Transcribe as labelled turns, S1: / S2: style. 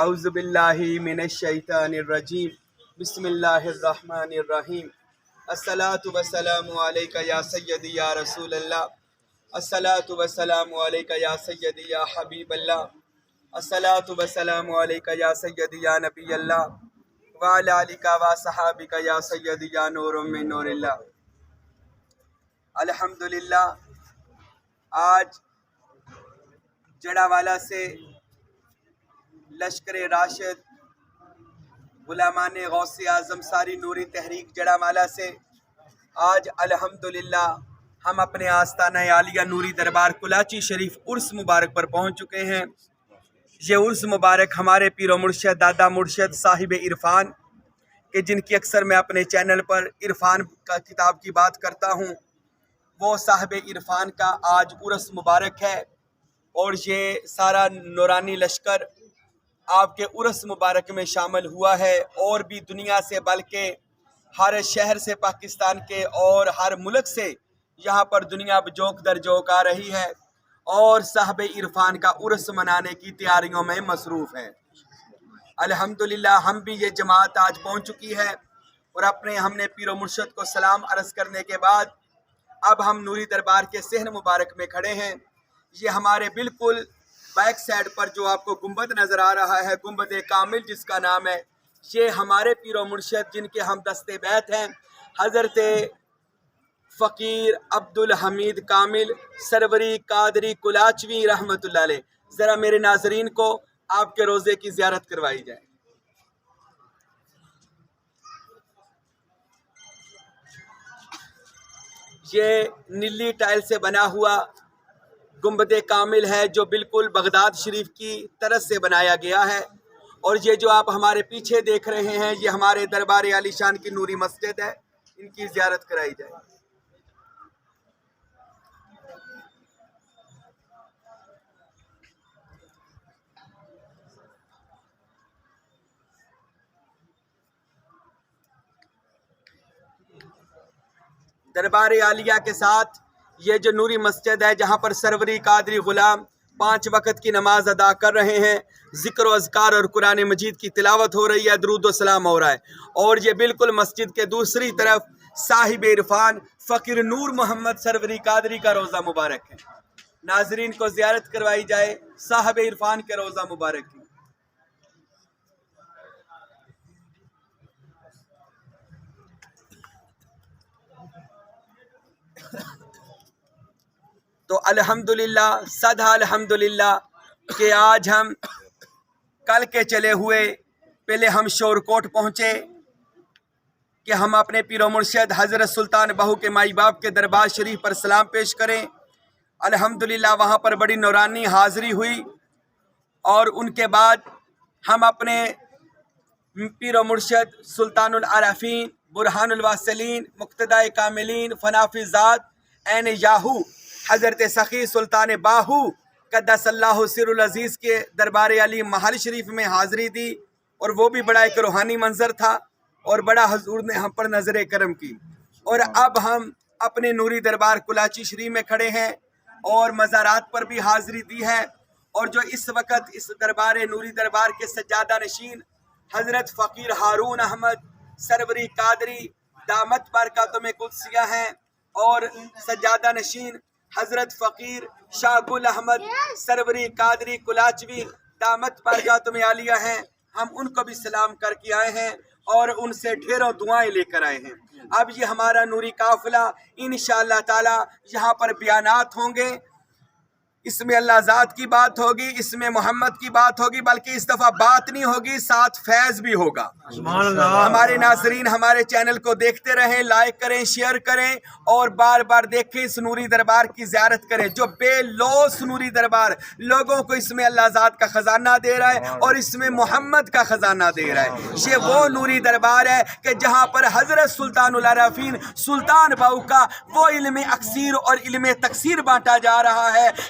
S1: اعوذ باللہ من الشیطان الرجیم بسم اللہ الرحمن الرحیم الصلاۃ والسلام علیک یا سیدی یا رسول اللہ الصلاۃ والسلام علیک یا سیدی یا حبیب اللہ الصلاۃ والسلام علیک یا سیدی یا نبی اللہ وعلی آلک و صحابک یا سیدی یا نور من نور اللہ۔ الحمدللہ آج جڑا والا سے لشکر راشد غلامان غوث اعظم ساری نوری تحریک جڑا والا سے آج الحمدللہ ہم اپنے آستانہ عالیہ نوری دربار کلاچی شریف عرس مبارک پر پہنچ چکے ہیں۔ یہ عرس مبارک ہمارے پیر و مرشد دادا مرشد صاحب عرفان کہ جن کی اکثر میں اپنے چینل پر عرفان کا کتاب کی بات کرتا ہوں، وہ صاحب عرفان کا آج عرس مبارک ہے، اور یہ سارا نورانی لشکر آپ کے عرس مبارک میں شامل ہوا ہے، اور بھی دنیا سے بلکہ ہر شہر سے پاکستان کے اور ہر ملک سے یہاں پر دنیا جوک در جوک آ رہی ہے اور صاحب عرفان کا عرس منانے کی تیاریوں میں مصروف ہے۔ الحمدللہ ہم بھی یہ جماعت آج پہنچ چکی ہے، اور ہم نے پیر و مرشد کو سلام عرض کرنے کے بعد اب ہم نوری دربار کے صحن مبارک میں کھڑے ہیں۔ یہ ہمارے بالکل بیک سائڈ پر جو آپ کو گنبد نظر آ رہا ہے، گنبد کامل جس کا نام ہے، یہ ہمارے پیر و مرشد جن کے ہم دست بیت ہیں، حضرت فقیر عبدالحمید کامل سروری قادری کلاچوی رحمۃ اللہ علیہ۔ ذرا میرے ناظرین کو آپ کے روزے کی زیارت کروائی جائے۔ یہ نیلی ٹائل سے بنا ہوا گنبد کامل ہے جو بالکل بغداد شریف کی طرز سے بنایا گیا ہے، اور یہ جو آپ ہمارے پیچھے دیکھ رہے ہیں یہ ہمارے دربار عالی شان کی نوری مسجد ہے، ان کی زیارت کرائی جائے۔ دربار عالیہ کے ساتھ یہ جو نوری مسجد ہے جہاں پر سروری قادری غلام 5 وقت کی نماز ادا کر رہے ہیں، ذکر و اذکار اور قرآن مجید کی تلاوت ہو رہی ہے، درود و سلام ہو رہا ہے، اور یہ بالکل مسجد کے دوسری طرف صاحب عرفان فقیر نور محمد سروری قادری کا روزہ مبارک ہے۔ ناظرین کو زیارت کروائی جائے صاحب عرفان کے روزہ مبارک کی۔ تو الحمدللہ صدہ الحمدللہ کہ آج ہم کل کے چلے ہوئے پہلے ہم شور کوٹ پہنچے کہ ہم اپنے پیر و مرشد حضرت سلطان بہو کے مائی باپ کے دربار شریف پر سلام پیش کریں۔ الحمدللہ وہاں پر بڑی نورانی حاضری ہوئی، اور ان کے بعد ہم اپنے پیر و مرشد سلطان العارفین برہان الواصلین مقتدائے کاملین فنافی ذات عین یاہو حضرت سخی سلطان باہو قدس اللہ سر العزیز کے دربار علی محل شریف میں حاضری دی، اور وہ بھی بڑا ایک روحانی منظر تھا، اور بڑا حضور نے ہم پر نظر کرم کی۔ اور اب ہم اپنے نوری دربار کلاچی شریف میں کھڑے ہیں اور مزارات پر بھی حاضری دی ہے، اور جو اس وقت اس دربار نوری دربار کے سجادہ نشین حضرت فقیر ہارون احمد سروری قادری دامت برکاتہم قدسیہ ہیں، اور سجادہ نشین حضرت فقیر شاہ گل احمد سروری قادری کلاچوی دامت برکاتہم عالیہ ہیں۔ ہم ان کو بھی سلام کر کے آئے ہیں اور ان سے ڈھیروں دعائیں لے کر آئے ہیں۔ اب یہ ہمارا نوری قافلہ انشاءاللہ تعالی یہاں پر بیانات ہوں گے، اس میں اللہ ذات کی بات ہوگی، اس میں محمد کی بات ہوگی، بلکہ اس دفعہ بات نہیں ہوگی، ساتھ فیض بھی ہوگا۔ ہمارے ناظرین ہمارے چینل کو دیکھتے رہیں، لائک کریں، شیئر کریں، اور بار بار دیکھیں، اس نوری دربار کی زیارت کریں جو بے لوث نوری دربار لوگوں کو اس میں اللہ ذات کا خزانہ دے رہا ہے، اور اس میں محمد کا خزانہ دے رہا ہے۔ یہ وہ نوری دربار ہے کہ جہاں پر حضرت سلطان العارفین سلطان باہو کا وہ علم اکثیر اور علم تکثیر بانٹا جا رہا ہے